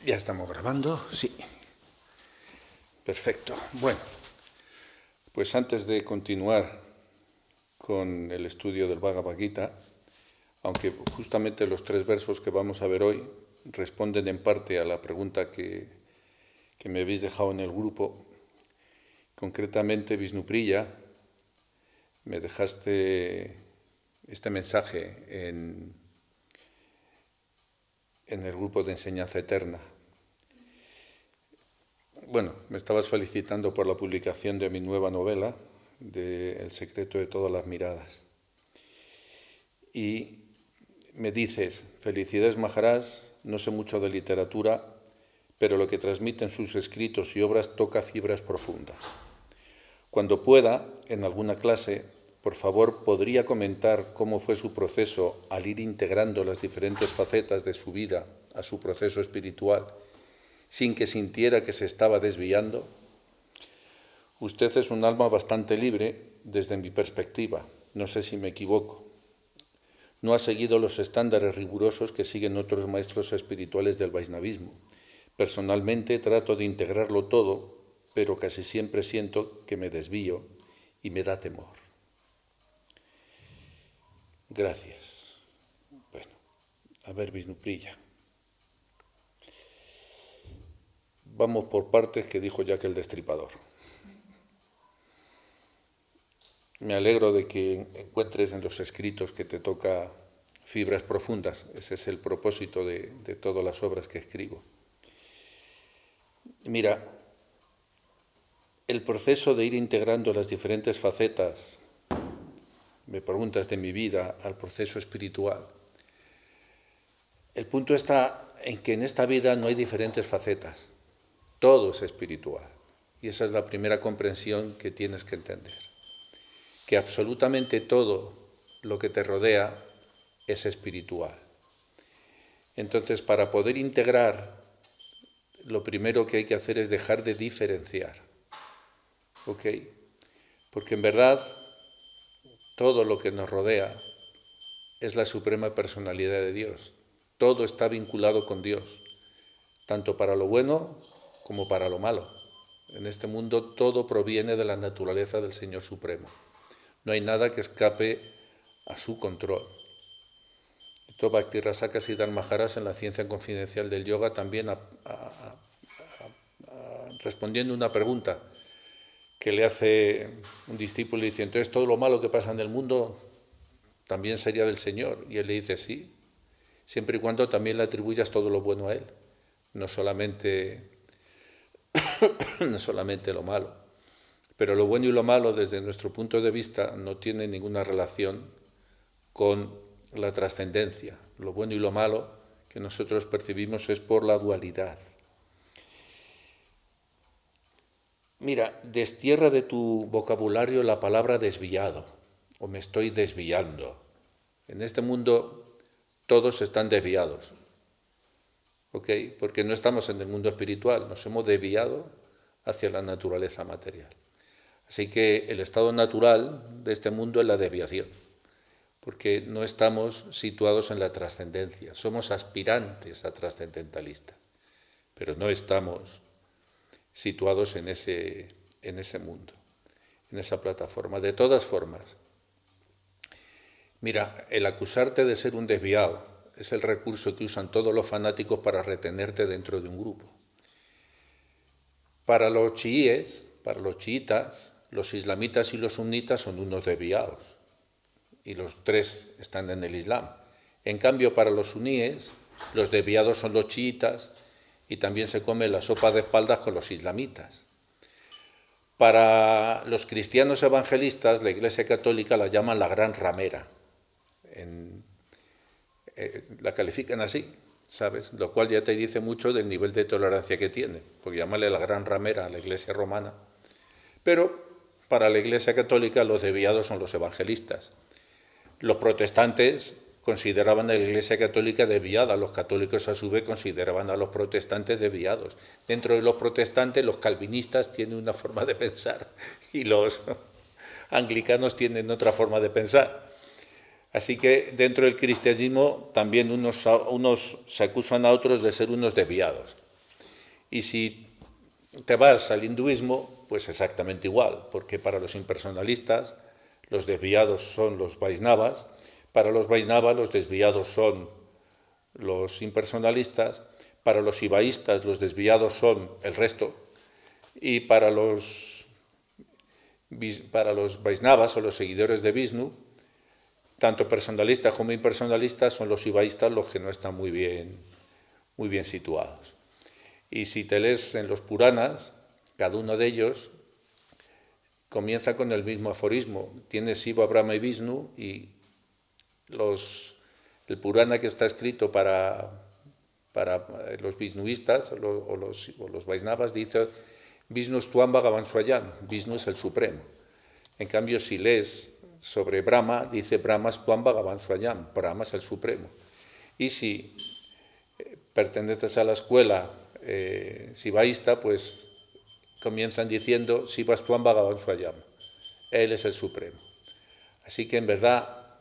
Ya estamos grabando, sí. Perfecto. Bueno, pues antes de continuar con el estudio del Bhagavad Gita, aunque justamente los 3 versos que vamos a ver hoy responden en parte a la pregunta que me habéis dejado en el grupo, concretamente Vishnupriya, me dejaste este mensaje en el grupo de enseñanza eterna. Bueno, me estabas felicitando por la publicación de mi nueva novela, de El secreto de todas las miradas. Y me dices, felicidades Maharaj, no sé mucho de literatura, pero lo que transmiten sus escritos y obras toca fibras profundas. Cuando pueda, en alguna clase, por favor, ¿podría comentar cómo fue su proceso al ir integrando las diferentes facetas de su vida a su proceso espiritual, sin que sintiera que se estaba desviando? Usted es un alma bastante libre desde mi perspectiva, no sé si me equivoco. No ha seguido los estándares rigurosos que siguen otros maestros espirituales del Vaishnavismo. Personalmente trato de integrarlo todo, pero casi siempre siento que me desvío y me da temor. Gracias. Bueno, a ver, Vishnupriya. Vamos por partes, que dijo Jack el Destripador. Me alegro de que encuentres en los escritos que te toca fibras profundas. Ese es el propósito de todas las obras que escribo. Mira, el proceso de ir integrando las diferentes facetas, me preguntas, de mi vida al proceso espiritual. El punto está en que en esta vida no hay diferentes facetas. Todo es espiritual. Y esa es la primera comprensión que tienes que entender. Que absolutamente todo lo que te rodea es espiritual. Entonces, para poder integrar, lo primero que hay que hacer es dejar de diferenciar. ¿Ok? Porque en verdad, todo lo que nos rodea es la suprema personalidad de Dios. Todo está vinculado con Dios, tanto para lo bueno como para lo malo. En este mundo todo proviene de la naturaleza del Señor Supremo. No hay nada que escape a su control. Esto Bhakti-Rasaka Siddhar Maharaj en la Ciencia Confidencial del Yoga también respondiendo una pregunta que le hace un discípulo y dice, entonces todo lo malo que pasa en el mundo también sería del Señor. Y él le dice, sí, siempre y cuando también le atribuyas todo lo bueno a Él, no solamente lo malo. Pero lo bueno y lo malo, desde nuestro punto de vista, no tienen ninguna relación con la trascendencia. Lo bueno y lo malo que nosotros percibimos es por la dualidad. Mira, destierra de tu vocabulario la palabra desviado, o me estoy desviando. En este mundo todos están desviados, ¿ok? Porque no estamos en el mundo espiritual, nos hemos desviado hacia la naturaleza material. Así que el estado natural de este mundo es la desviación, porque no estamos situados en la trascendencia, somos aspirantes a trascendentalistas, pero no estamos situados en ese mundo, en esa plataforma. De todas formas, mira, el acusarte de ser un desviado es el recurso que usan todos los fanáticos para retenerte dentro de un grupo. Para los chiíes, para los chiitas, los islamitas y los sunitas son unos desviados, y los 3 están en el Islam. En cambio, para los suníes, los desviados son los chiitas, y también se come la sopa de espaldas con los islamitas. Para los cristianos evangelistas, la Iglesia Católica la llaman la gran ramera. La califican así, ¿sabes? Lo cual ya te dice mucho del nivel de tolerancia que tiene, porque llamarle la gran ramera a la Iglesia romana. Pero para la Iglesia Católica los desviados son los evangelistas. Los protestantes consideraban a la Iglesia Católica desviada, los católicos a su vez consideraban a los protestantes desviados. Dentro de los protestantes, los calvinistas tienen una forma de pensar y los anglicanos tienen otra forma de pensar. Así que dentro del cristianismo también unos se acusan a otros de ser unos desviados. Y si te vas al hinduismo, pues exactamente igual, porque para los impersonalistas los desviados son los Vaisnavas, para los Vaisnavas los desviados son los impersonalistas, para los shivaístas los desviados son el resto, y para los Vaisnavas o los seguidores de Vishnu, tanto personalistas como impersonalistas, son los shivaístas los que no están muy bien situados. Y si te lees en los Puranas, cada uno de ellos comienza con el mismo aforismo. Tienes Shiva, Brahma y Vishnu, y el Purana que está escrito para los Vishnuistas o los Vaisnavas dice Vishnu Stvam Bhagavan Swayam, Vishnu es el Supremo. En cambio, si lees sobre Brahma, dice Brahma Stvam Bhagavan Swayam, Brahma es el Supremo. Y si perteneces a la escuela shivaísta, pues comienzan diciendo Shiva Stvam Bhagavan Swayam, Él es el Supremo. Así que en verdad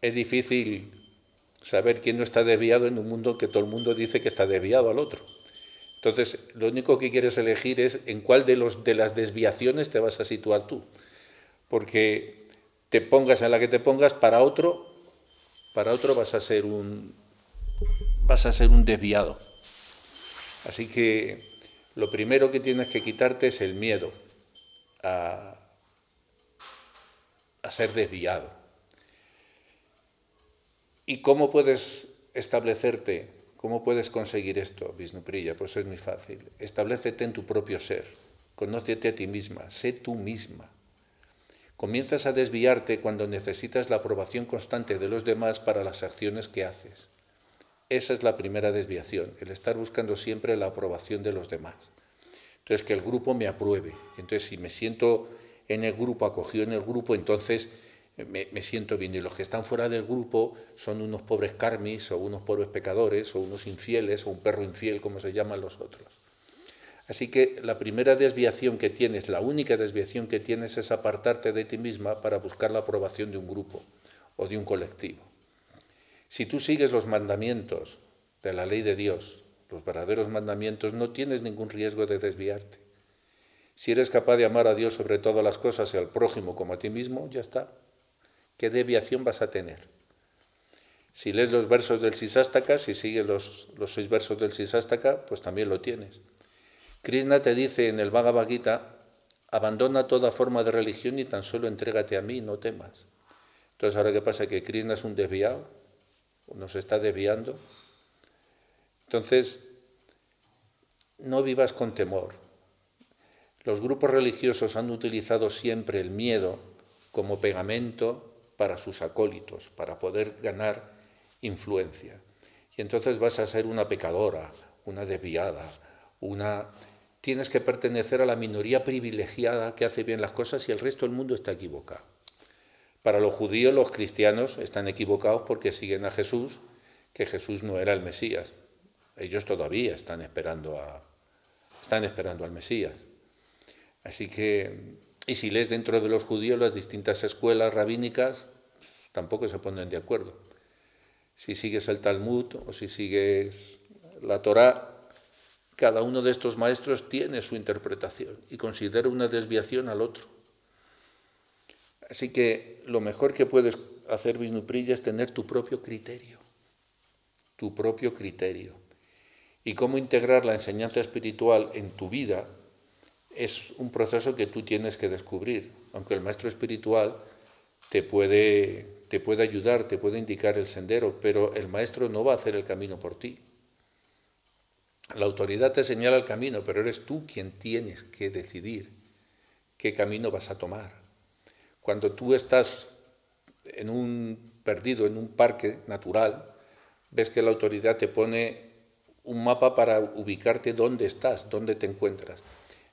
es difícil saber quién no está desviado en un mundo que todo el mundo dice que está desviado al otro. Entonces, lo único que quieres elegir es en cuál de las desviaciones te vas a situar tú. Porque te pongas en la que te pongas, para otro vas a ser un desviado. Así que lo primero que tienes que quitarte es el miedo a ser desviado. ¿Y cómo puedes establecerte? ¿Cómo puedes conseguir esto, Vishnupriya? Pues es muy fácil. Establécete en tu propio ser. Conócete a ti misma. Sé tú misma. Comienzas a desviarte cuando necesitas la aprobación constante de los demás para las acciones que haces. Esa es la primera desviación, el estar buscando siempre la aprobación de los demás. Entonces, que el grupo me apruebe. Entonces, si me siento en el grupo, acogido en el grupo, entonces me siento bien. Y los que están fuera del grupo son unos pobres karmis, o unos pobres pecadores, o unos infieles, o un perro infiel, como se llaman los otros. Así que la primera desviación que tienes, la única desviación que tienes, es apartarte de ti misma para buscar la aprobación de un grupo o de un colectivo. Si tú sigues los mandamientos de la ley de Dios, los verdaderos mandamientos, no tienes ningún riesgo de desviarte. Si eres capaz de amar a Dios sobre todas las cosas y al prójimo como a ti mismo, ya está. ¿Qué desviación vas a tener? Si lees los versos del Sisastaka, si sigues los 6 versos del Sisastaka, pues también lo tienes. Krishna te dice en el Bhagavad Gita, abandona toda forma de religión y tan solo entrégate a mí, no temas. Entonces, ¿ahora qué pasa? ¿Que Krishna es un desviado? ¿Nos está desviando? Entonces, no vivas con temor. Los grupos religiosos han utilizado siempre el miedo como pegamento para sus acólitos, para poder ganar influencia. Y entonces vas a ser una pecadora, una desviada, Tienes que pertenecer a la minoría privilegiada que hace bien las cosas y el resto del mundo está equivocado. Para los judíos, los cristianos están equivocados porque siguen a Jesús, que Jesús no era el Mesías. Ellos todavía están esperando al Mesías. Así que, y si lees dentro de los judíos, las distintas escuelas rabínicas tampoco se ponen de acuerdo. Si sigues el Talmud o si sigues la Torá, cada uno de estos maestros tiene su interpretación y considera una desviación al otro. Así que lo mejor que puedes hacer, Vishnupriya, es tener tu propio criterio. Tu propio criterio. Y cómo integrar la enseñanza espiritual en tu vida es un proceso que tú tienes que descubrir. Aunque el maestro espiritual te puede ayudar, te puede indicar el sendero, pero el maestro no va a hacer el camino por ti. La autoridad te señala el camino, pero eres tú quien tienes que decidir qué camino vas a tomar. Cuando tú estás perdido en un parque natural, ves que la autoridad te pone un mapa para ubicarte dónde estás, dónde te encuentras.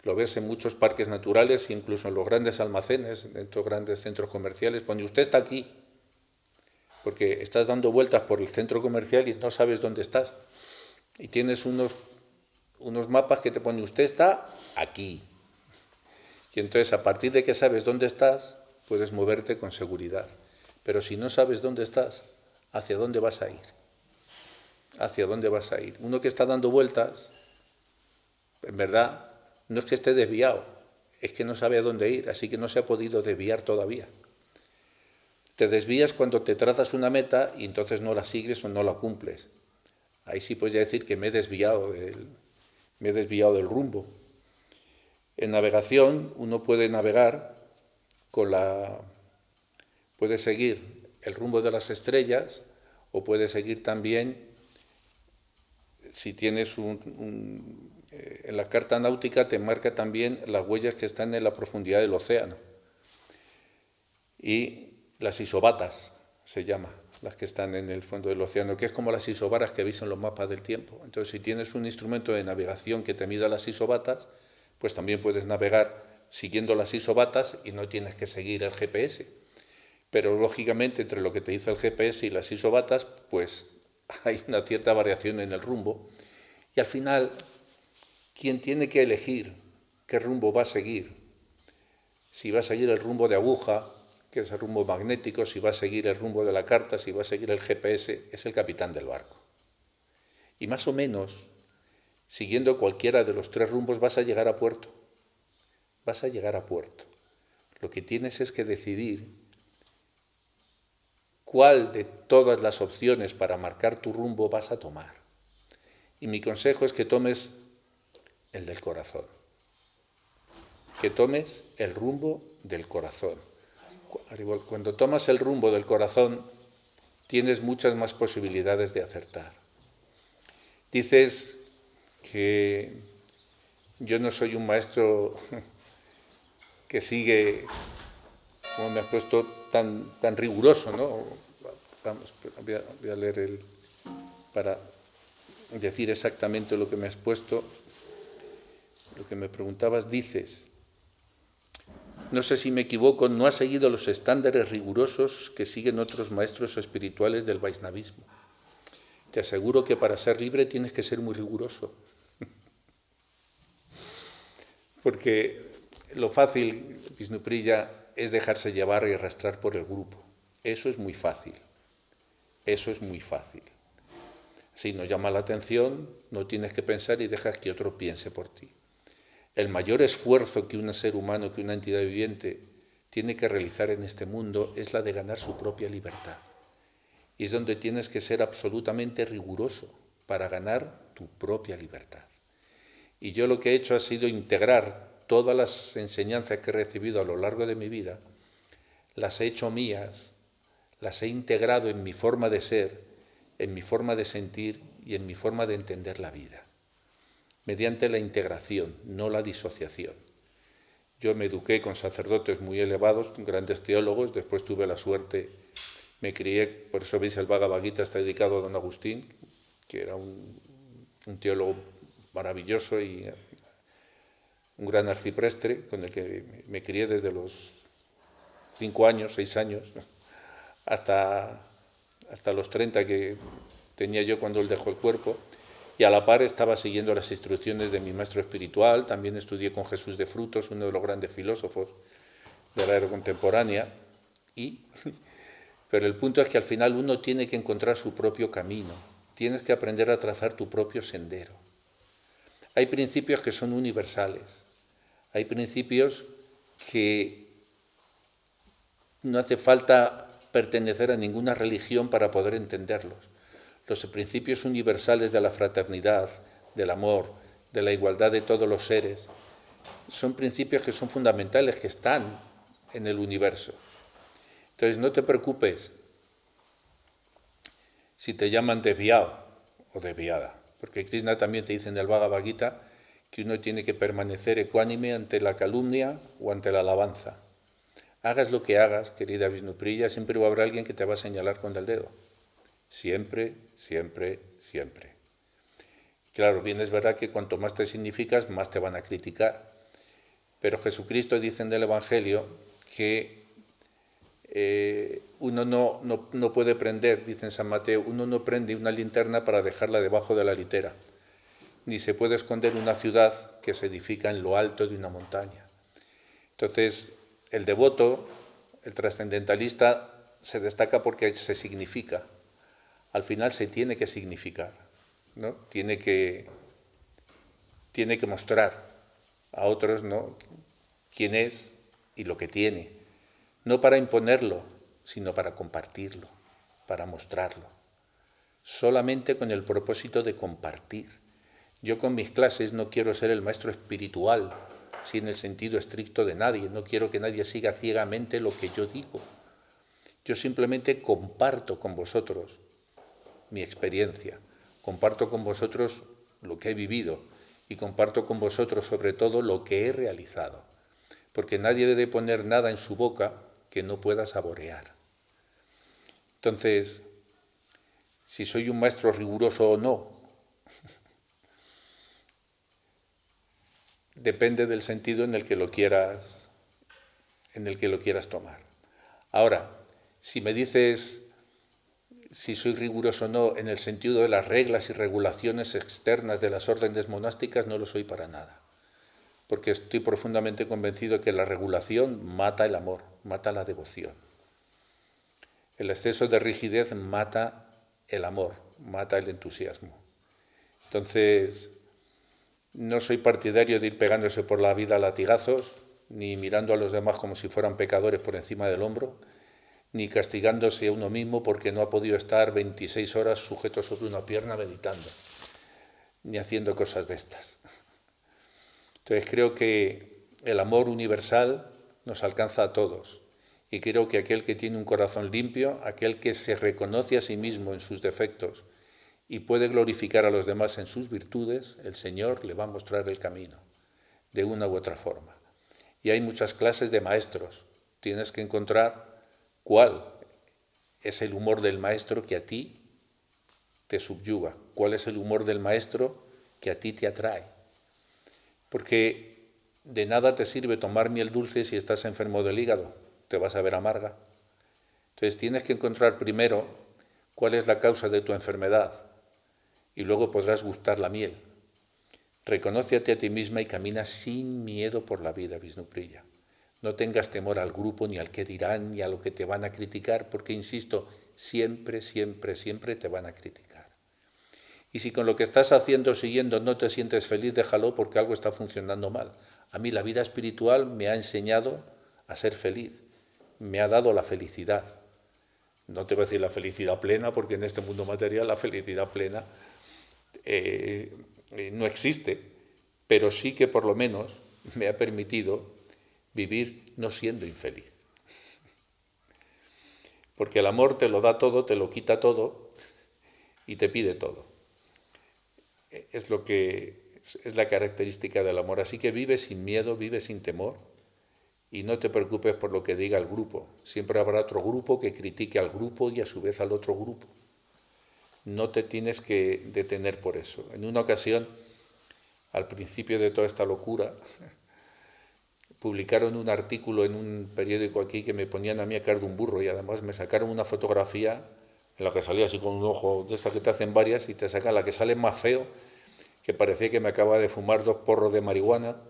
Lo ves en muchos parques naturales, incluso en los grandes almacenes, dentro de grandes centros comerciales, pone usted está aquí, porque estás dando vueltas por el centro comercial y no sabes dónde estás. Y tienes unos mapas que te ponen usted está aquí. Y entonces, a partir de que sabes dónde estás, puedes moverte con seguridad. Pero si no sabes dónde estás, ¿hacia dónde vas a ir? hacia dónde vas a ir. Uno que está dando vueltas, en verdad, no es que esté desviado, es que no sabe a dónde ir, así que no se ha podido desviar todavía. Te desvías cuando te trazas una meta y entonces no la sigues o no la cumples. Ahí sí puedes ya decir que me he desviado del rumbo. En navegación uno puede navegar puede seguir el rumbo de las estrellas o puede seguir también, si tienes en la carta náutica te marca también las huellas que están en la profundidad del océano. Y las isobatas se llama, las que están en el fondo del océano, que es como las isobaras que veis en los mapas del tiempo. Entonces, si tienes un instrumento de navegación que te mida las isobatas, pues también puedes navegar siguiendo las isobatas y no tienes que seguir el GPS. Pero, lógicamente, entre lo que te dice el GPS y las isobatas, pues hay una cierta variación en el rumbo. Y al final, quien tiene que elegir qué rumbo va a seguir, si va a seguir el rumbo de aguja, que es el rumbo magnético, si va a seguir el rumbo de la carta, si va a seguir el GPS, es el capitán del barco. Y más o menos, siguiendo cualquiera de los tres rumbos, vas a llegar a puerto. Vas a llegar a puerto. Lo que tienes es que decidir cuál de todas las opciones para marcar tu rumbo vas a tomar. Y mi consejo es que tomes el del corazón. Que tomes el rumbo del corazón. Cuando tomas el rumbo del corazón, tienes muchas más posibilidades de acertar. Dices que yo no soy un maestro que sigue, como me has puesto, tan riguroso, ¿no? Vamos, voy a leer para decir exactamente lo que me has puesto, lo que me preguntabas. Dices: no sé si me equivoco, no ha seguido los estándares rigurosos que siguen otros maestros espirituales del Vaisnavismo. Te aseguro que para ser libre tienes que ser muy riguroso. Porque lo fácil, Vishnupriya, es dejarse llevar y arrastrar por el grupo. Eso es muy fácil. Eso es muy fácil. Si no llama la atención, no tienes que pensar y dejas que otro piense por ti. El mayor esfuerzo que un ser humano, que una entidad viviente tiene que realizar en este mundo es la de ganar su propia libertad. Y es donde tienes que ser absolutamente riguroso para ganar tu propia libertad. Y yo lo que he hecho ha sido integrar todas las enseñanzas que he recibido a lo largo de mi vida, las he hecho mías, las he integrado en mi forma de ser, en mi forma de sentir y en mi forma de entender la vida, mediante la integración, no la disociación. Yo me eduqué con sacerdotes muy elevados, grandes teólogos, después tuve la suerte, me crié, por eso veis el Bhagavad Gita está dedicado a don Agustín, que era un teólogo maravilloso y un gran arcipreste, con el que me crié desde los 5 años, 6 años, hasta los 30 que tenía yo cuando él dejó el cuerpo. Y a la par estaba siguiendo las instrucciones de mi maestro espiritual, también estudié con Jesús de Frutos, uno de los grandes filósofos de la era contemporánea, pero el punto es que al final uno tiene que encontrar su propio camino, tienes que aprender a trazar tu propio sendero. Hay principios que son universales, hay principios que no hace falta pertenecer a ninguna religión para poder entenderlos. Los principios universales de la fraternidad, del amor, de la igualdad de todos los seres, son principios que son fundamentales, que están en el universo. Entonces no te preocupes si te llaman desviado o desviada, porque Krishna también te dice en el Bhagavad Gita que uno tiene que permanecer ecuánime ante la calumnia o ante la alabanza. Hagas lo que hagas, querida Vishnupriya, siempre va a haber alguien que te va a señalar con el dedo. Siempre, siempre, siempre. Claro, bien es verdad que cuanto más te significas, más te van a criticar. Pero Jesucristo dice en el Evangelio que uno no puede prender, dice en San Mateo, uno no prende una linterna para dejarla debajo de la litera, ni se puede esconder una ciudad que se edifica en lo alto de una montaña. Entonces, el devoto, el trascendentalista, se destaca porque se significa. Al final se tiene que significar. ¿no? Tiene que mostrar a otros, ¿no?, quién es y lo que tiene. No para imponerlo, sino para compartirlo, para mostrarlo. Solamente con el propósito de compartir. Yo con mis clases no quiero ser el maestro espiritual, sí, en el sentido estricto de nadie. No quiero que nadie siga ciegamente lo que yo digo. Yo simplemente comparto con vosotros mi experiencia, comparto con vosotros lo que he vivido y comparto con vosotros sobre todo lo que he realizado, porque nadie debe poner nada en su boca que no pueda saborear. Entonces, si soy un maestro riguroso o no, depende del sentido en el que lo quieras tomar. Ahora, si me dices si soy riguroso o no en el sentido de las reglas y regulaciones externas de las órdenes monásticas, no lo soy para nada, porque estoy profundamente convencido que la regulación mata el amor, mata la devoción. El exceso de rigidez mata el amor, mata el entusiasmo. Entonces, no soy partidario de ir pegándose por la vida a latigazos, ni mirando a los demás como si fueran pecadores por encima del hombro, ni castigándose a uno mismo porque no ha podido estar 26 horas sujeto sobre una pierna meditando, ni haciendo cosas de estas. Entonces creo que el amor universal nos alcanza a todos, y creo que aquel que tiene un corazón limpio, aquel que se reconoce a sí mismo en sus defectos y puede glorificar a los demás en sus virtudes, el Señor le va a mostrar el camino, de una u otra forma. Y hay muchas clases de maestros. Tienes que encontrar cuál es el humor del maestro que a ti te subyuga, cuál es el humor del maestro que a ti te atrae. Porque de nada te sirve tomar miel dulce si estás enfermo del hígado, te vas a ver amarga. Entonces tienes que encontrar primero cuál es la causa de tu enfermedad y luego podrás gustar la miel. Reconócete a ti misma y camina sin miedo por la vida, Vishnupriya. No tengas temor al grupo, ni al que dirán, ni a lo que te van a criticar, porque, insisto, siempre, siempre, siempre te van a criticar. Y si con lo que estás haciendo o siguiendo no te sientes feliz, déjalo porque algo está funcionando mal. A mí la vida espiritual me ha enseñado a ser feliz, me ha dado la felicidad. No te voy a decir la felicidad plena, porque en este mundo material la felicidad plena no existe, pero sí que por lo menos me ha permitido vivir no siendo infeliz. Porque el amor te lo da todo, te lo quita todo y te pide todo. Es la característica del amor. Así que vive sin miedo, vive sin temor y no te preocupes por lo que diga el grupo. Siempre habrá otro grupo que critique al grupo y a su vez al otro grupo. No te tienes que detener por eso. En una ocasión, al principio de toda esta locura, publicaron un artículo en un periódico aquí que me ponían a mí a cara de un burro y además me sacaron una fotografía en la que salía así con un ojo de esta que te hacen varias y te sacan la que sale más feo, que parecía que me acababa de fumar 2 porros de marihuana,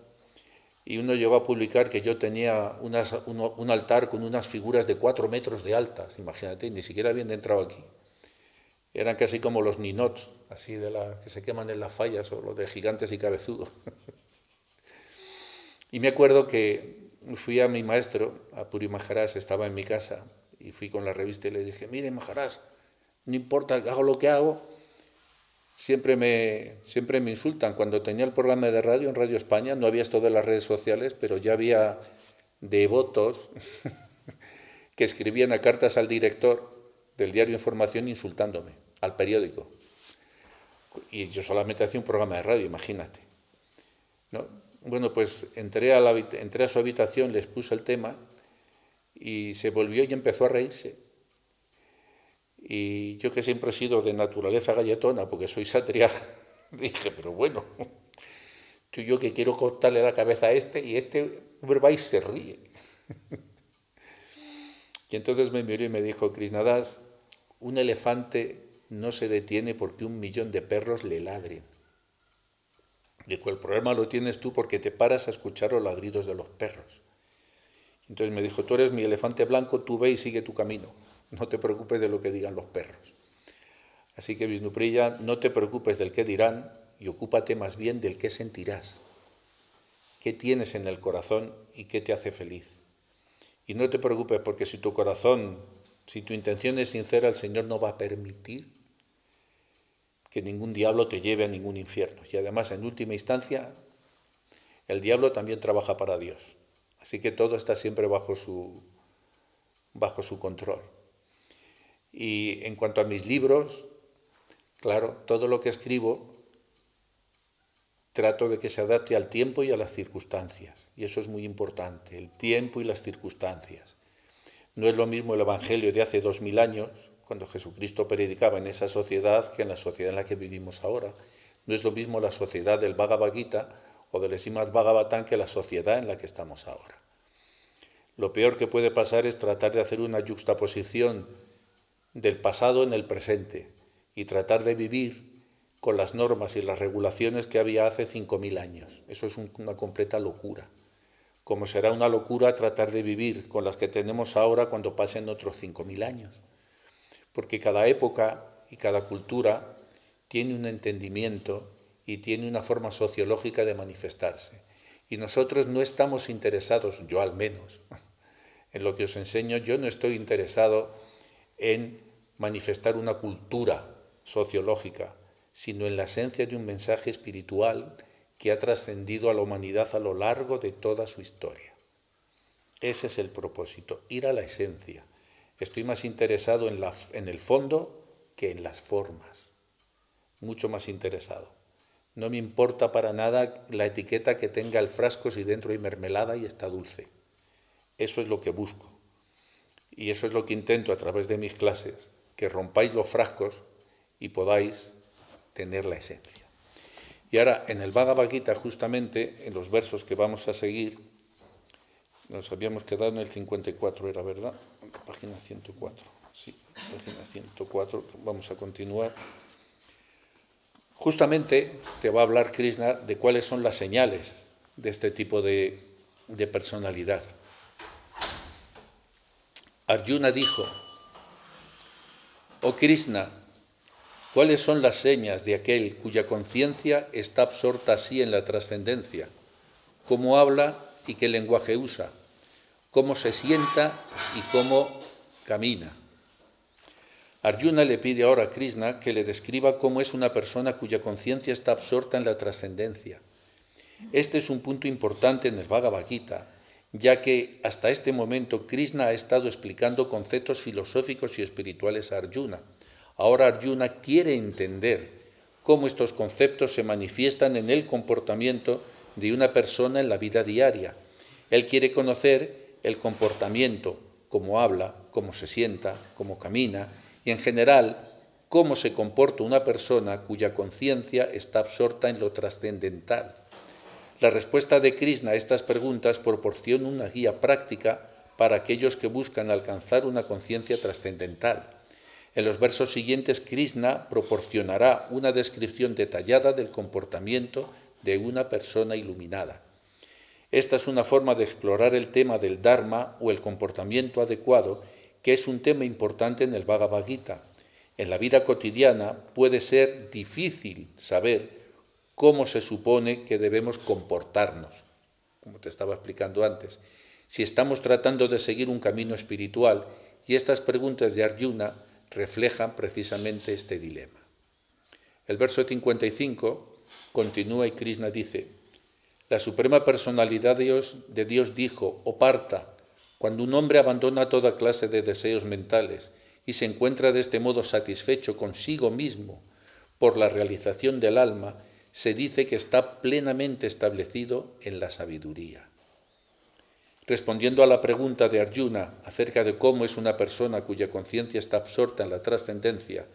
y uno llegó a publicar que yo tenía un altar con unas figuras de 4 metros de altas, imagínate, ni siquiera habían entrado aquí. Eran casi como los ninots, así de las que se queman en las fallas, o los de gigantes y cabezudos. Y me acuerdo que fui a mi maestro, a Puri Maharaj, estaba en mi casa, y fui con la revista y le dije, mire Maharaj, no importa, hago lo que hago, siempre me insultan. Cuando tenía el programa de radio en Radio España, no había esto de las redes sociales, pero ya había devotos que escribían a cartas al director del diario Información insultándome, al periódico. Y yo solamente hacía un programa de radio, imagínate, ¿no? Bueno, pues entré a su habitación, les puse el tema y se volvió y empezó a reírse. Y yo, que siempre he sido de naturaleza galletona, porque soy satria, dije, pero bueno, tú y yo que quiero cortarle la cabeza a este, y este va y se ríe. Y entonces me miró y me dijo, Krishnadas, un elefante no se detiene porque 1 millón de perros le ladren. Digo, el problema lo tienes tú porque te paras a escuchar los ladridos de los perros. Entonces me dijo, tú eres mi elefante blanco, tú ve y sigue tu camino. No te preocupes de lo que digan los perros. Así que Vishnupriya, no te preocupes del qué dirán y ocúpate más bien del qué sentirás. ¿Qué tienes en el corazón y qué te hace feliz? Y no te preocupes porque si tu corazón, si tu intención es sincera, el Señor no va a permitir que ningún diablo te lleve a ningún infierno. Y además, en última instancia, el diablo también trabaja para Dios. Así que todo está siempre bajo su control. Y en cuanto a mis libros, claro, todo lo que escribo trato de que se adapte al tiempo y a las circunstancias. Y eso es muy importante, el tiempo y las circunstancias. No es lo mismo el Evangelio de hace 2000 años, cuando Jesucristo predicaba en esa sociedad, que en la sociedad en la que vivimos ahora. No es lo mismo la sociedad del Bhagavad Gita o del Srimad Bhagavatam que la sociedad en la que estamos ahora. Lo peor que puede pasar es tratar de hacer una yuxtaposición del pasado en el presente y tratar de vivir con las normas y las regulaciones que había hace 5000 años. Eso es una completa locura. Como será una locura tratar de vivir con las que tenemos ahora cuando pasen otros 5000 años. Porque cada época y cada cultura tiene un entendimiento y tiene una forma sociológica de manifestarse. Y nosotros no estamos interesados, yo al menos, en lo que os enseño, yo no estoy interesado en manifestar una cultura sociológica, sino en la esencia de un mensaje espiritual que ha trascendido a la humanidad a lo largo de toda su historia. Ese es el propósito, ir a la esencia. Estoy más interesado en el fondo que en las formas, mucho más interesado. No me importa para nada la etiqueta que tenga el frasco si dentro hay mermelada y está dulce. Eso es lo que busco. Y eso es lo que intento a través de mis clases, que rompáis los frascos y podáis tener la esencia. Y ahora, en el Bhagavad Gita, justamente, en los versos que vamos a seguir, nos habíamos quedado en el 54, ¿era verdad? Página 104. Sí, página 104, vamos a continuar. Justamente te va a hablar Krishna de cuáles son las señales de este tipo de personalidad. Arjuna dijo: oh Krishna, ¿cuáles son las señas de aquel cuya conciencia está absorta así en la trascendencia? ¿Cómo habla y qué lenguaje usa? ¿Cómo se sienta y cómo camina? Arjuna le pide ahora a Krishna que le describa cómo es una persona cuya conciencia está absorta en la trascendencia. Este es un punto importante en el Bhagavad Gita, ya que hasta este momento Krishna ha estado explicando conceptos filosóficos y espirituales a Arjuna. Ahora Arjuna quiere entender cómo estos conceptos se manifiestan en el comportamiento de una persona en la vida diaria. Él quiere conocer el comportamiento, cómo habla, cómo se sienta, cómo camina y en general cómo se comporta una persona cuya conciencia está absorta en lo trascendental. La respuesta de Krishna a estas preguntas proporciona una guía práctica para aquellos que buscan alcanzar una conciencia trascendental. En los versos siguientes, Krishna proporcionará una descripción detallada del comportamiento de una persona iluminada. Esta es una forma de explorar el tema del Dharma o el comportamiento adecuado, que es un tema importante en el Bhagavad Gita. En la vida cotidiana puede ser difícil saber cómo se supone que debemos comportarnos, como te estaba explicando antes, si estamos tratando de seguir un camino espiritual, y estas preguntas de Arjuna reflejan precisamente este dilema. El verso 55 continúa y Krishna dice: la Suprema Personalidad de Dios dijo, oh Partha, cuando un hombre abandona toda clase de deseos mentales y se encuentra de este modo satisfecho consigo mismo por la realización del alma, se dice que está plenamente establecido en la sabiduría. Respondiendo a la pregunta de Arjuna acerca de cómo es una persona cuya conciencia está absorta en la trascendencia,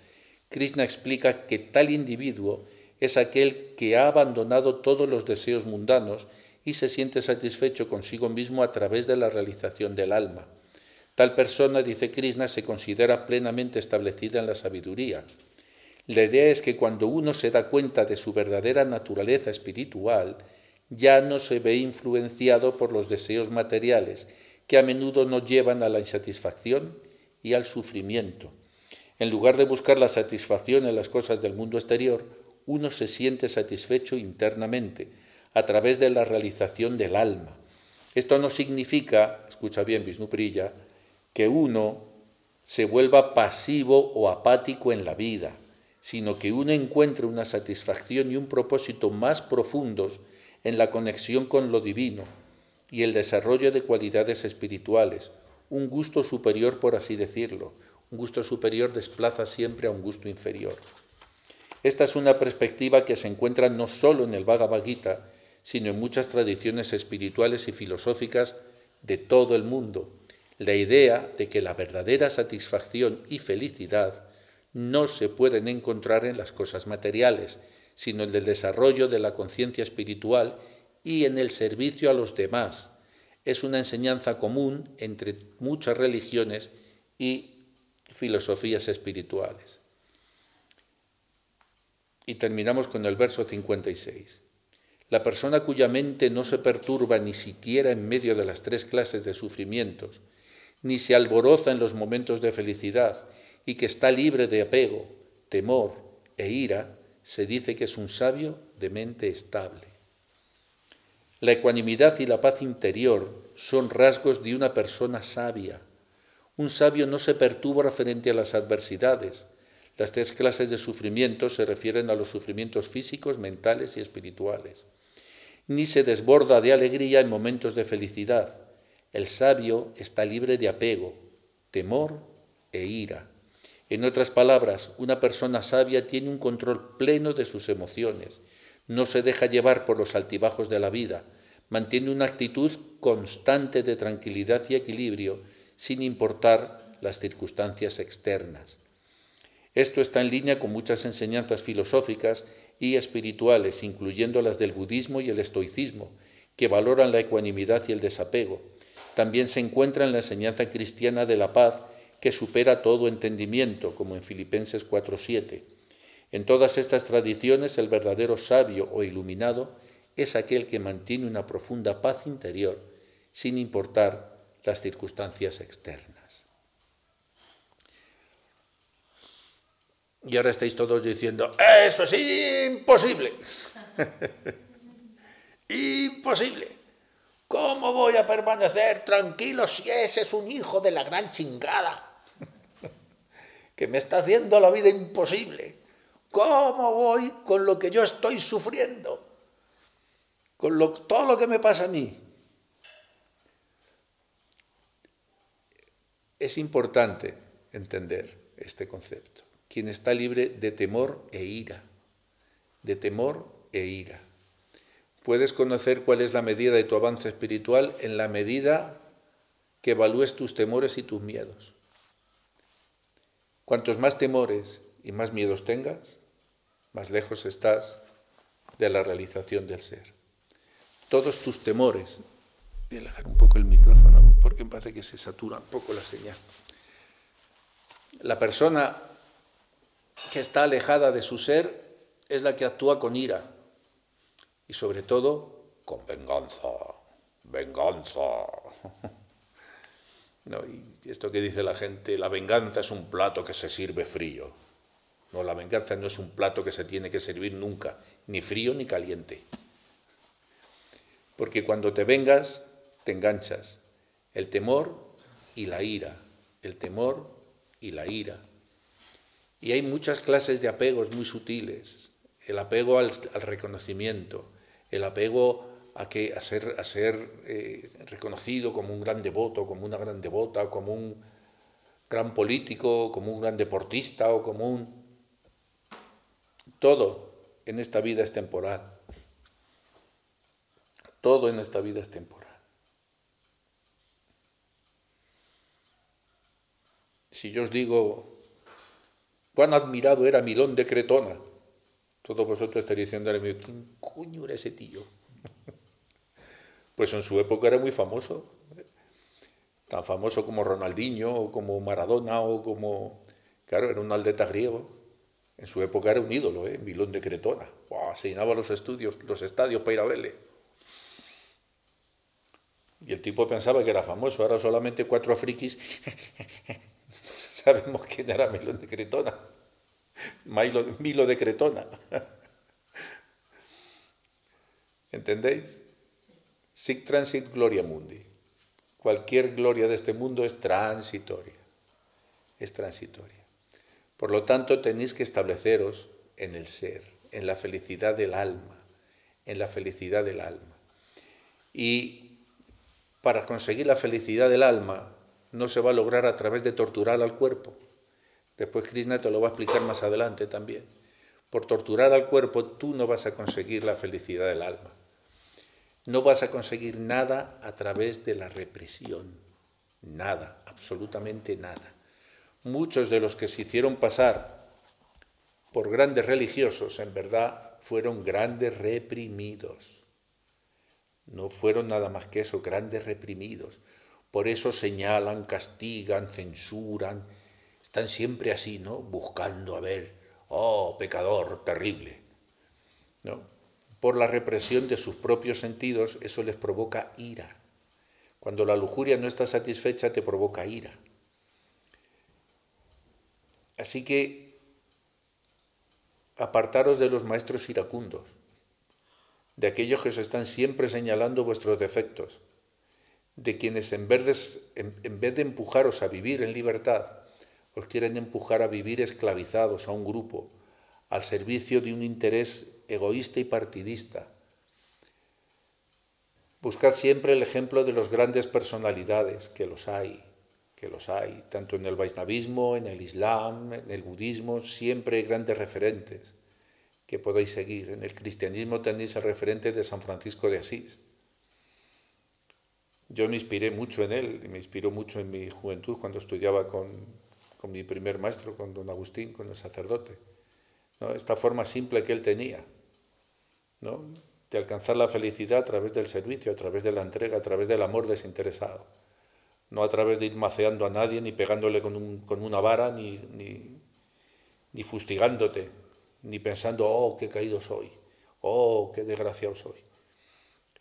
Krishna explica que tal individuo es aquel que ha abandonado todos los deseos mundanos y se siente satisfecho consigo mismo a través de la realización del alma. Tal persona, dice Krishna, se considera plenamente establecida en la sabiduría. La idea es que cuando uno se da cuenta de su verdadera naturaleza espiritual, ya no se ve influenciado por los deseos materiales, que a menudo nos llevan a la insatisfacción y al sufrimiento. En lugar de buscar la satisfacción en las cosas del mundo exterior, uno se siente satisfecho internamente, a través de la realización del alma. Esto no significa, escucha bien Vishnupriya, que uno se vuelva pasivo o apático en la vida, sino que uno encuentre una satisfacción y un propósito más profundos en la conexión con lo divino y el desarrollo de cualidades espirituales, un gusto superior, por así decirlo. Un gusto superior desplaza siempre a un gusto inferior. Esta es una perspectiva que se encuentra no solo en el Bhagavad Gita, sino en muchas tradiciones espirituales y filosóficas de todo el mundo. La idea de que la verdadera satisfacción y felicidad no se pueden encontrar en las cosas materiales, sino en el desarrollo de la conciencia espiritual y en el servicio a los demás. Es una enseñanza común entre muchas religiones y filosofías espirituales. Y terminamos con el verso 56. La persona cuya mente no se perturba ni siquiera en medio de las tres clases de sufrimientos, ni se alboroza en los momentos de felicidad y que está libre de apego, temor e ira, se dice que es un sabio de mente estable. La ecuanimidad y la paz interior son rasgos de una persona sabia. Un sabio no se perturba frente a las adversidades. Las tres clases de sufrimientos se refieren a los sufrimientos físicos, mentales y espirituales. Ni se desborda de alegría en momentos de felicidad. El sabio está libre de apego, temor e ira. En otras palabras, una persona sabia tiene un control pleno de sus emociones, no se deja llevar por los altibajos de la vida, mantiene una actitud constante de tranquilidad y equilibrio, sin importar las circunstancias externas. Esto está en línea con muchas enseñanzas filosóficas y espirituales, incluyendo las del budismo y el estoicismo, que valoran la ecuanimidad y el desapego. También se encuentra en la enseñanza cristiana de la paz, que supera todo entendimiento, como en Filipenses 4:7. En todas estas tradiciones, el verdadero sabio o iluminado es aquel que mantiene una profunda paz interior, sin importar las circunstancias externas. Y ahora estáis todos diciendo, ¡eso es imposible! ¡Imposible! ¿Cómo voy a permanecer tranquilo si ese es un hijo de la gran chingada? Que me está haciendo la vida imposible. ¿Cómo voy con lo que yo estoy sufriendo? Con todo lo que me pasa a mí. Es importante entender este concepto. Quien está libre de temor e ira. De temor e ira. Puedes conocer cuál es la medida de tu avance espiritual en la medida que evalúes tus temores y tus miedos. Cuantos más temores y más miedos tengas, más lejos estás de la realización del ser. Todos tus temores, voy a alejar un poco el micrófono porque me parece que se satura un poco la señal. La persona que está alejada de su ser es la que actúa con ira y sobre todo con venganza. Venganza. No, y esto que dice la gente, la venganza es un plato que se sirve frío. No, la venganza no es un plato que se tiene que servir nunca, ni frío ni caliente. Porque cuando te vengas, te enganchas. El temor y la ira. El temor y la ira. Y hay muchas clases de apegos muy sutiles. El apego al reconocimiento, el apego a ser reconocido como un gran devoto, como una gran devota, como un gran político, como un gran deportista o como un... Todo en esta vida es temporal. Todo en esta vida es temporal. Si yo os digo, cuán admirado era Milón de Cretona, todos vosotros estaréis diciendo, ¿quién coño era ese tío? Pues en su época era muy famoso, tan famoso como Ronaldinho, o como Maradona, o como... Claro, era un atleta griego. En su época era un ídolo, Milón de Cretona. ¡Wow! Se llenaba los estadios para ir a verle. Y el tipo pensaba que era famoso. Ahora solamente 4 frikis Sabemos quién era Milo de Cretona. Milo de Cretona. ¿Entendéis? Sic transit gloria mundi. Cualquier gloria de este mundo es transitoria. Es transitoria. Por lo tanto, tenéis que estableceros en el ser, en la felicidad del alma, en la felicidad del alma. Y para conseguir la felicidad del alma no se va a lograr a través de torturar al cuerpo. Después Krishna te lo va a explicar más adelante también. Por torturar al cuerpo tú no vas a conseguir la felicidad del alma. No vas a conseguir nada a través de la represión. Nada, absolutamente nada. Muchos de los que se hicieron pasar por grandes religiosos, en verdad, fueron grandes reprimidos. No fueron nada más que eso, grandes reprimidos. Por eso señalan, castigan, censuran. Están siempre así, ¿no? Buscando a ver, oh, pecador, terrible. ¿No? Por la represión de sus propios sentidos, eso les provoca ira. Cuando la lujuria no está satisfecha, te provoca ira. Así que apartaros de los maestros iracundos, de aquellos que os están siempre señalando vuestros defectos, de quienes en vez de empujaros a vivir en libertad, os quieren empujar a vivir esclavizados a un grupo, al servicio de un interés egoísta y partidista. Buscad siempre el ejemplo de las grandes personalidades, que los hay, tanto en el Vaishnavismo, en el Islam, en el budismo, siempre hay grandes referentes que podéis seguir. En el cristianismo tenéis el referente de San Francisco de Asís. Yo me inspiré mucho en él, y me inspiró mucho en mi juventud cuando estudiaba con mi primer maestro, con don Agustín, con el sacerdote, ¿no? Esta forma simple que él tenía, ¿no? De alcanzar la felicidad a través del servicio, a través de la entrega, a través del amor desinteresado. No a través de ir maceando a nadie, ni pegándole con una vara, ni fustigándote, ni pensando, oh, qué caído soy, oh, qué desgraciado soy.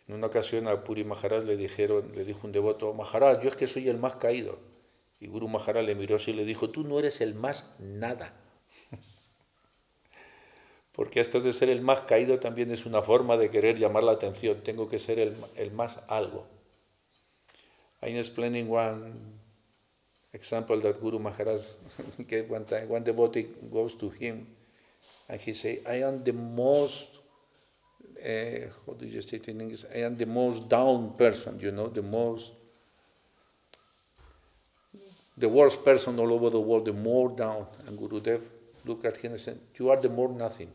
En una ocasión a Puri Maharaj le dijo un devoto, Maharaj, yo es que soy el más caído. Y Guru Maharaj le miró así y le dijo, tú no eres el más nada. Porque esto de ser el más caído también es una forma de querer llamar la atención. Tengo que ser el más algo. I'm explaining one example that Guru Maharaj gave one time. One devotee goes to him and he says, I am the most, how do you say it in English? I am the most down person, the worst person all over the world, the more down. And Gurudev looked at him and said, you are the more nothing.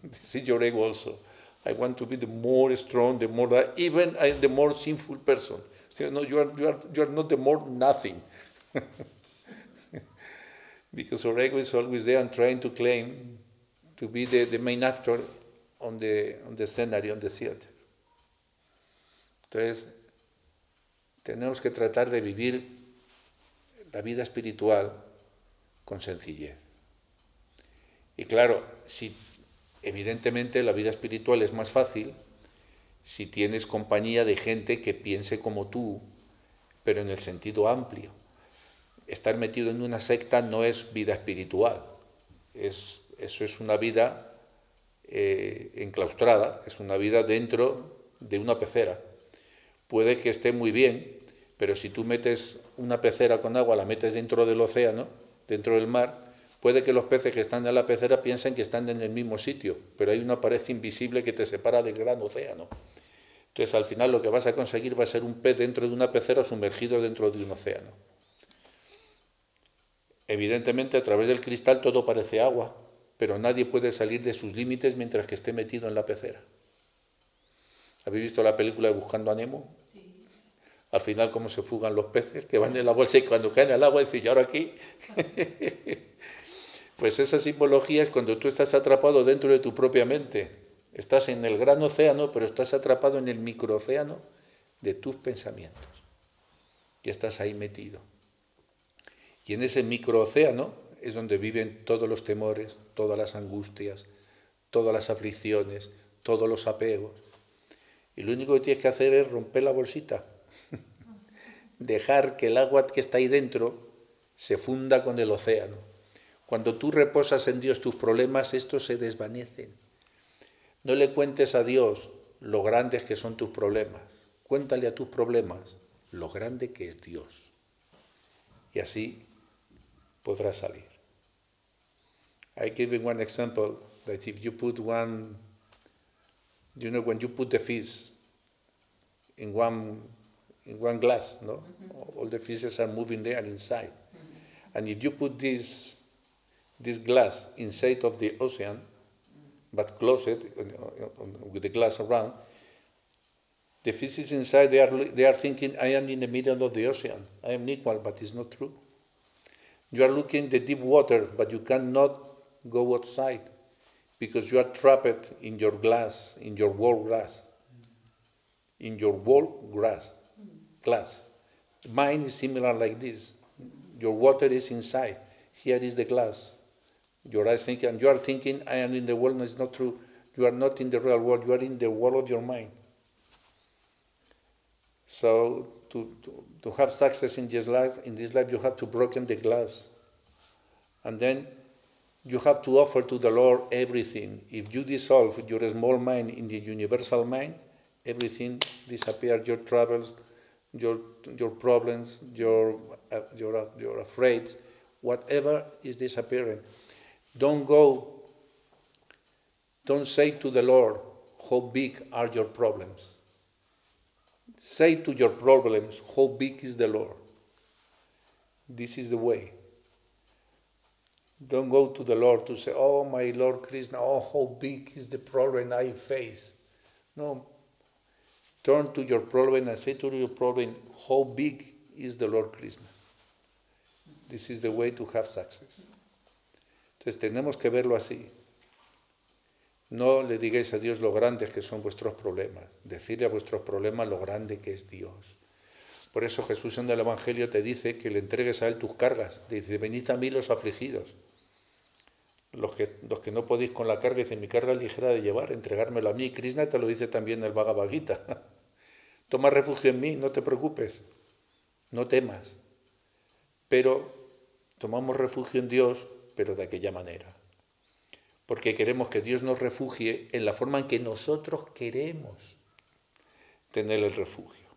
This is your ego also. I want to be the more strong, the more that, even I am the more sinful person. So, no, you are not the more nothing. Because our ego is always there and trying to claim to be the main actor on the scenario, on the theater. Entonces, tenemos que tratar de vivir la vida espiritual con sencillez. Y claro, evidentemente la vida espiritual es más fácil si tienes compañía de gente que piense como tú, pero en el sentido amplio. Estar metido en una secta no es vida espiritual, eso es una vida enclaustrada, es una vida dentro de una pecera. Puede que esté muy bien, pero si tú metes una pecera con agua, la metes dentro del océano, dentro del mar, puede que los peces que están en la pecera piensen que están en el mismo sitio, pero hay una pared invisible que te separa del gran océano. Entonces, al final lo que vas a conseguir va a ser un pez dentro de una pecera sumergido dentro de un océano. Evidentemente, a través del cristal todo parece agua, pero nadie puede salir de sus límites mientras que esté metido en la pecera. ¿Habéis visto la película de Buscando a Nemo? Sí. Al final, cómo se fugan los peces, que van en la bolsa y cuando caen al agua, dicen, ¿y ahora aquí? Pues esa simbología es cuando tú estás atrapado dentro de tu propia mente. Estás en el gran océano, pero estás atrapado en el microocéano de tus pensamientos. Y estás ahí metido. Y en ese microocéano es donde viven todos los temores, todas las angustias, todas las aflicciones, todos los apegos. Y lo único que tienes que hacer es romper la bolsita. Dejar que el agua que está ahí dentro se funda con el océano. Cuando tú reposas en Dios tus problemas, estos se desvanecen. No le cuentes a Dios lo grandes que son tus problemas. Cuéntale a tus problemas lo grande que es Dios. Y así podrás salir. I give you one example that if you put one, when you put the fish in one glass, no? All the fishes are moving there inside. And if you put this glass inside of the ocean, but close it with the glass around, the fishes inside, they are thinking, I am in the middle of the ocean. I am equal, but it's not true. You are looking at the deep water, but you cannot go outside because you are trapped in your glass, in your wall glass. In your wall glass. Mine is similar like this. Your water is inside. Here is the glass. Your eyes thinking, and you are thinking, I am in the world. No, it's not true. You are not in the real world. You are in the world of your mind. So to have success in this life, you have to broken the glass. And then you have to offer to the Lord everything. If you dissolve your small mind in the universal mind, everything disappears, your troubles, your problems, your afraid, whatever is disappearing. Don't say to the Lord, how big are your problems? Say to your problems, how big is the Lord? This is the way. Don't go to the Lord to say, oh, my Lord Krishna, oh, how big is the problem I face? No. Turn to your problem and say to your problem, how big is the Lord Krishna? This is the way to have success. Entonces tenemos que verlo así. No le digáis a Dios lo grandes que son vuestros problemas. Decirle a vuestros problemas lo grande que es Dios. Por eso Jesús en el Evangelio te dice que le entregues a Él tus cargas. Dice, venid a mí los afligidos. Los que no podéis con la carga, dice, mi carga es ligera de llevar, entregármelo a mí. Krishna te lo dice también el Bhagavad Gita. Toma refugio en mí, no te preocupes, no temas. Pero tomamos refugio en Dios, pero de aquella manera. Porque queremos que Dios nos refugie en la forma en que nosotros queremos tener el refugio.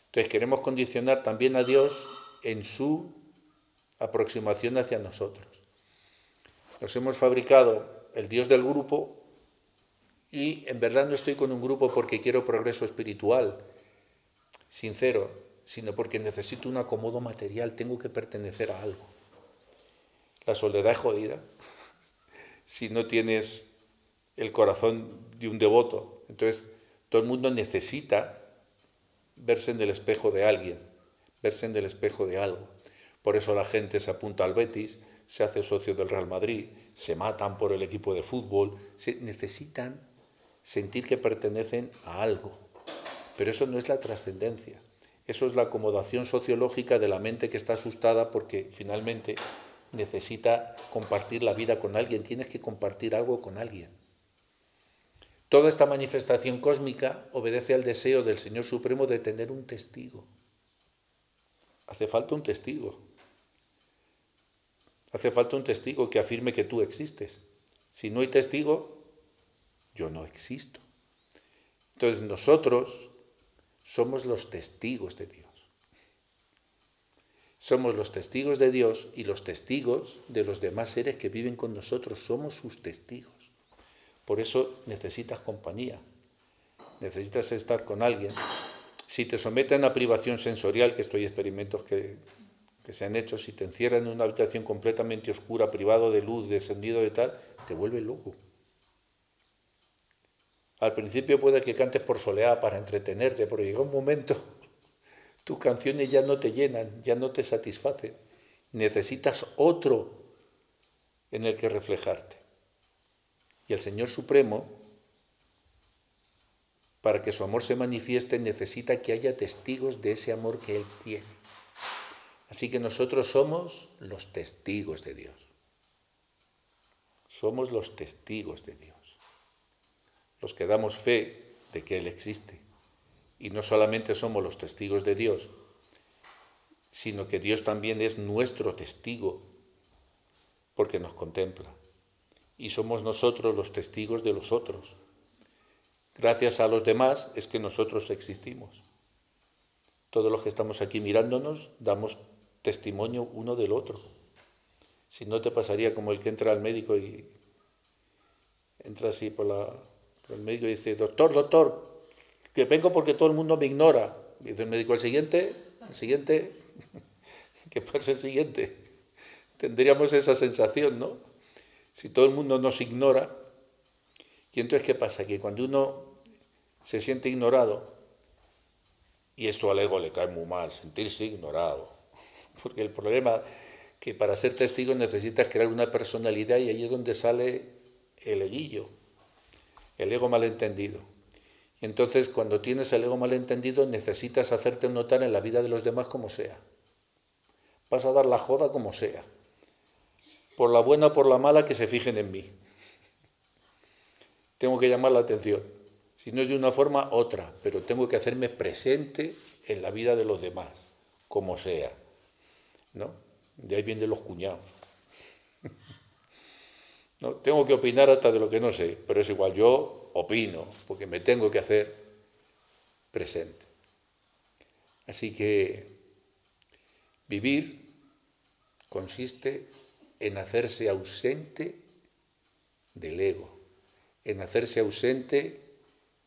Entonces queremos condicionar también a Dios en su aproximación hacia nosotros. Nos hemos fabricado el Dios del grupo y en verdad no estoy con un grupo porque quiero progreso espiritual, sincero, sino porque necesito un acomodo material, tengo que pertenecer a algo. La soledad es jodida. Si no tienes el corazón de un devoto, entonces todo el mundo necesita verse en el espejo de alguien, verse en el espejo de algo. Por eso la gente se apunta al Betis, se hace socio del Real Madrid, se matan por el equipo de fútbol, necesitan sentir que pertenecen a algo. Pero eso no es la trascendencia, eso es la acomodación sociológica de la mente que está asustada porque finalmente necesita compartir la vida con alguien, tienes que compartir algo con alguien. Toda esta manifestación cósmica obedece al deseo del Señor Supremo de tener un testigo. Hace falta un testigo. Hace falta un testigo que afirme que tú existes. Si no hay testigo, yo no existo. Entonces nosotros somos los testigos de Dios. Somos los testigos de Dios y los testigos de los demás seres que viven con nosotros. Somos sus testigos. Por eso necesitas compañía. Necesitas estar con alguien. Si te someten a privación sensorial, que esto hay experimentos que se han hecho, si te encierran en una habitación completamente oscura, privado de luz, de sonido de tal, te vuelve loco. Al principio puede que cantes por soleá para entretenerte, pero llega un momento, tus canciones ya no te llenan, ya no te satisfacen. Necesitas otro en el que reflejarte. Y el Señor Supremo, para que su amor se manifieste, necesita que haya testigos de ese amor que Él tiene. Así que nosotros somos los testigos de Dios. Somos los testigos de Dios. Los que damos fe de que Él existe. Y no solamente somos los testigos de Dios, sino que Dios también es nuestro testigo, porque nos contempla. Y somos nosotros los testigos de los otros. Gracias a los demás es que nosotros existimos. Todos los que estamos aquí mirándonos damos testimonio uno del otro. Si no, te pasaría como el que entra al médico y entra así por el médico y dice: doctor, doctor, que vengo porque todo el mundo me ignora. Y dice el médico: el siguiente, que pase el siguiente. Tendríamos esa sensación, ¿no? Si todo el mundo nos ignora, y entonces ¿qué pasa? Que cuando uno se siente ignorado, y esto al ego le cae muy mal, sentirse ignorado, porque el problema que para ser testigo necesitas crear una personalidad, y ahí es donde sale el eguillo, el ego malentendido. Y entonces cuando tienes el ego malentendido necesitas hacerte notar en la vida de los demás como sea. Vas a dar la joda como sea. Por la buena o por la mala, que se fijen en mí. Tengo que llamar la atención. Si no es de una forma, otra, pero tengo que hacerme presente en la vida de los demás, como sea, ¿no? De ahí vienen los cuñados. ¿No? Tengo que opinar hasta de lo que no sé, pero es igual, yo opino, porque me tengo que hacer presente. Así que vivir consiste en hacerse ausente del ego, en hacerse ausente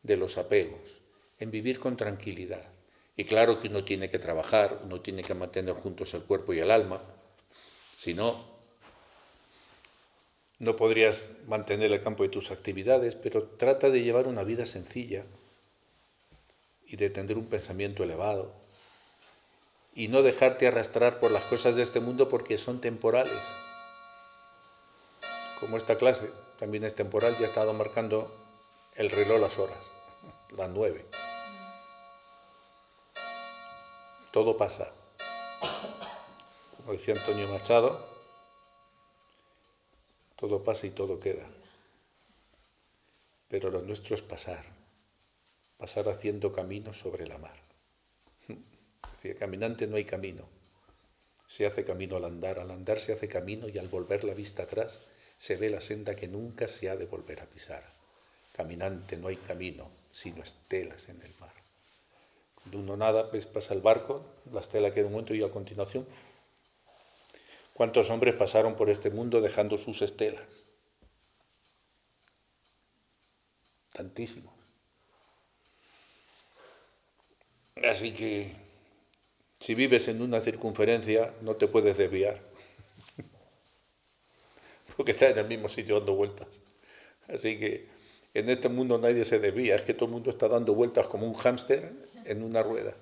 de los apegos, en vivir con tranquilidad. Y claro que uno tiene que trabajar, uno tiene que mantener juntos el cuerpo y el alma, si no, no podrías mantener el campo de tus actividades, pero trata de llevar una vida sencilla y de tener un pensamiento elevado y no dejarte arrastrar por las cosas de este mundo, porque son temporales. Como esta clase también es temporal, ya ha estado marcando el reloj las horas, las 9. Todo pasa. Como decía Antonio Machado, todo pasa y todo queda. Pero lo nuestro es pasar haciendo camino sobre la mar. Decía, caminante no hay camino, se hace camino al andar se hace camino, y al volver la vista atrás se ve la senda que nunca se ha de volver a pisar. Caminante no hay camino, sino estelas en el mar. Cuando uno nada, pues pasa el barco, la estela queda un momento y a continuación, ¿cuántos hombres pasaron por este mundo dejando sus estelas? Tantísimos. Así que si vives en una circunferencia no te puedes desviar, porque estás en el mismo sitio dando vueltas. Así que en este mundo nadie se desvía, es que todo el mundo está dando vueltas como un hámster en una rueda.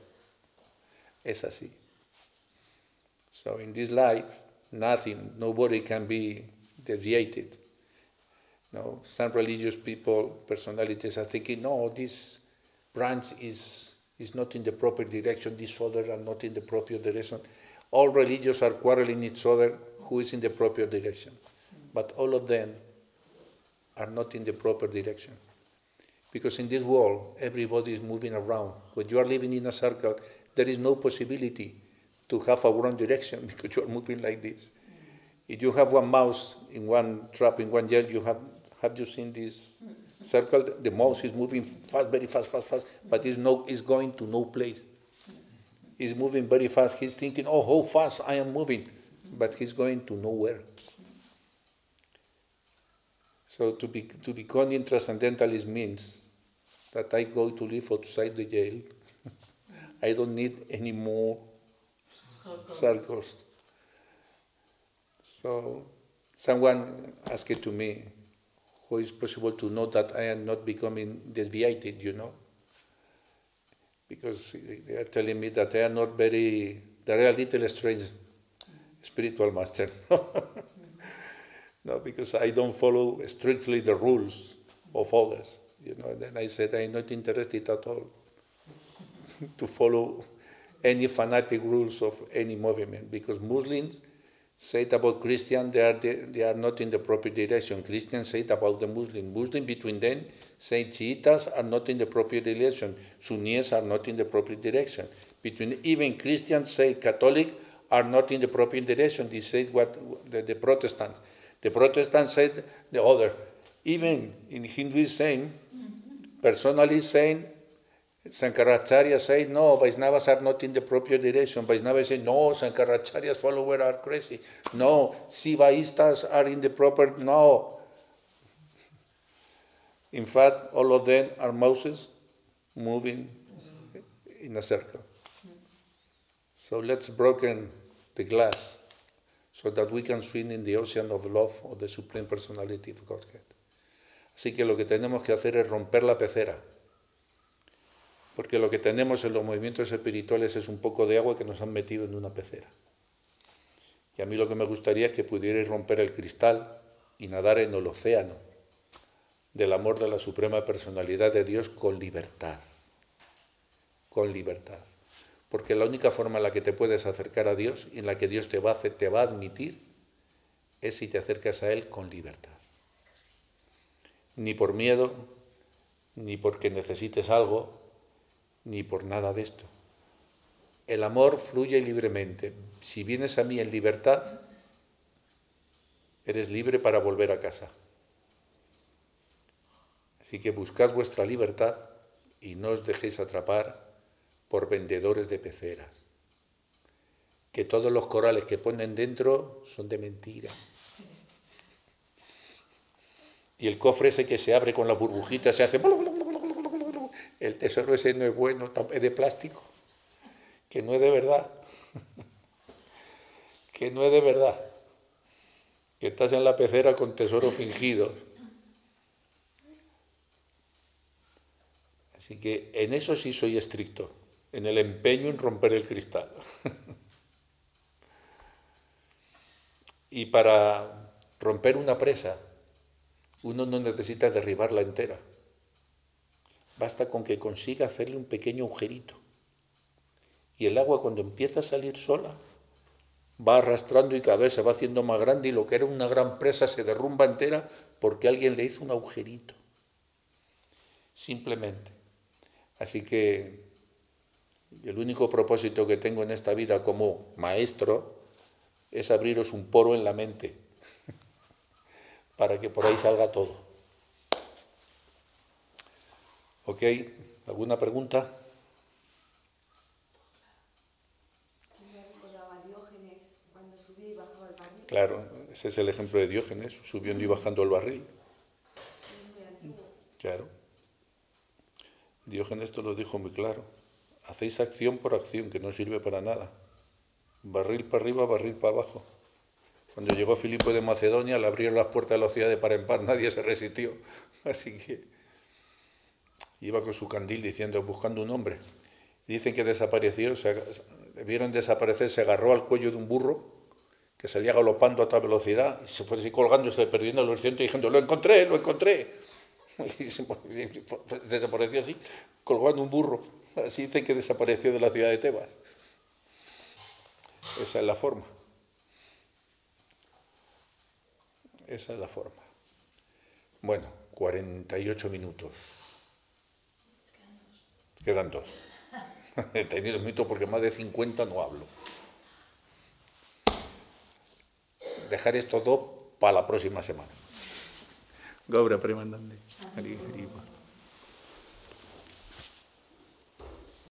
Es así. So in this life, nobody can be deviated. No, some religious people, personalities are thinking, no, this branch is not in the proper direction, these others are not in the proper direction. All religions are quarreling each other who is in the proper direction. But all of them are not in the proper direction. Because in this world, everybody is moving around. When you are living in a circle, there is no possibility to have a wrong direction because you are moving like this. If you have one mouse in one trap, in one gel, have you seen this circle? The mouse is moving fast, very fast, but is going to no place. He's moving very fast. He's thinking, oh, how fast I am moving, but he's going to nowhere. So to become in transcendentalist means that I go to live outside the jail. I don't need any more circles. So someone asked to me, how is possible to know that I am not becoming deviated, Because they are telling me that they are not they are a little strange spiritual master. No, because I don't follow strictly the rules of others. Then I said I'm not interested at all to follow any fanatic rules of any movement, because Muslims say it about Christians, they are not in the proper direction. Christians say it about the Muslims. Muslims between them say Shiitas are not in the proper direction. Sunnis are not in the proper direction. between even Christians say Catholic are not in the proper direction. They say what the Protestants. The Protestants said the other. Even in Hindu saying, personally saying, Sankaracharya said, no, Vaishnavas are not in the proper direction. Vaishnavas say, no, Sankaracharya's followers are crazy. No, Sivaistas are in the proper, no. In fact, all of them are mouses moving in a circle. So let's broken the glass so that we can swim in the ocean of love of the Supreme Personality of Godhead. Así que lo que tenemos que hacer es romper la pecera, porque lo que tenemos en los movimientos espirituales es un poco de agua que nos han metido en una pecera. Y a mí lo que me gustaría es que pudierais romper el cristal y nadar en el océano del amor de la Suprema Personalidad de Dios con libertad. Con libertad. Porque la única forma en la que te puedes acercar a Dios y en la que Dios te va a admitir es si te acercas a Él con libertad. Ni por miedo, ni porque necesites algo, ni por nada de esto. El amor fluye libremente. Si vienes a mí en libertad, eres libre para volver a casa. Así que buscad vuestra libertad y no os dejéis atrapar por vendedores de peceras. Que todos los corales que ponen dentro son de mentira. Y el cofre ese que se abre con la burbujita se hace... El tesoro ese no es bueno, es de plástico. Que no es de verdad. Que no es de verdad. Que estás en la pecera con tesoros fingidos. Así que en eso sí soy estricto, en el empeño en romper el cristal. Y para romper una presa, uno no necesita derribarla entera. Basta con que consiga hacerle un pequeño agujerito. Y el agua, cuando empieza a salir sola, va arrastrando y cada vez se va haciendo más grande, y lo que era una gran presa se derrumba entera porque alguien le hizo un agujerito. Simplemente. Así que el único propósito que tengo en esta vida como maestro es abriros un poro en la mente para que por ahí salga todo. ¿Ok? ¿Alguna pregunta? Claro, ese es el ejemplo de Diógenes, subiendo y bajando el barril. Claro. Diógenes te lo dijo muy claro. Hacéis acción por acción, que no sirve para nada. Barril para arriba, barril para abajo. Cuando llegó Filipo de Macedonia, le abrieron las puertas de la ciudad de par en par, nadie se resistió. Así que iba con su candil diciendo, buscando un hombre. Y dicen que desapareció, vieron desaparecer, se agarró al cuello de un burro que salía galopando a toda velocidad y se fue así colgando y se perdiendo en el horizonte diciendo, lo encontré, lo encontré. Y desapareció así, colgando un burro. Así dicen que desapareció de la ciudad de Tebas. Esa es la forma. Esa es la forma. Bueno, 48 minutos. Quedan 2. He tenido minutos porque más de 50 no hablo. Dejar esto todo para la próxima semana. Gaura Premanande.